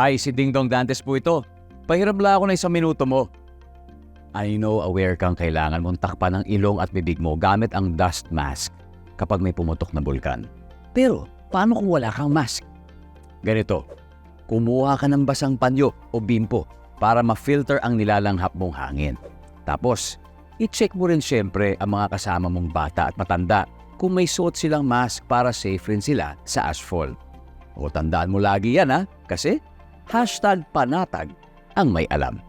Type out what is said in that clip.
Ay, si Ding Dong Dantes po ito. Pahiram lang ako ng 1 minuto mo. I know aware kang kailangan mong takpan ang ilong at bibig mo gamit ang dust mask kapag may pumutok na bulkan. Pero, paano kung wala kang mask? Ganito, kumuha ka ng basang panyo o bimpo para ma-filter ang nilalanghap mong hangin. Tapos, i-check mo rin siyempre ang mga kasama mong bata at matanda kung may suot silang mask para safe rin sila sa ashfall. O tandaan mo lagi yan kasi #panatag ang may alam.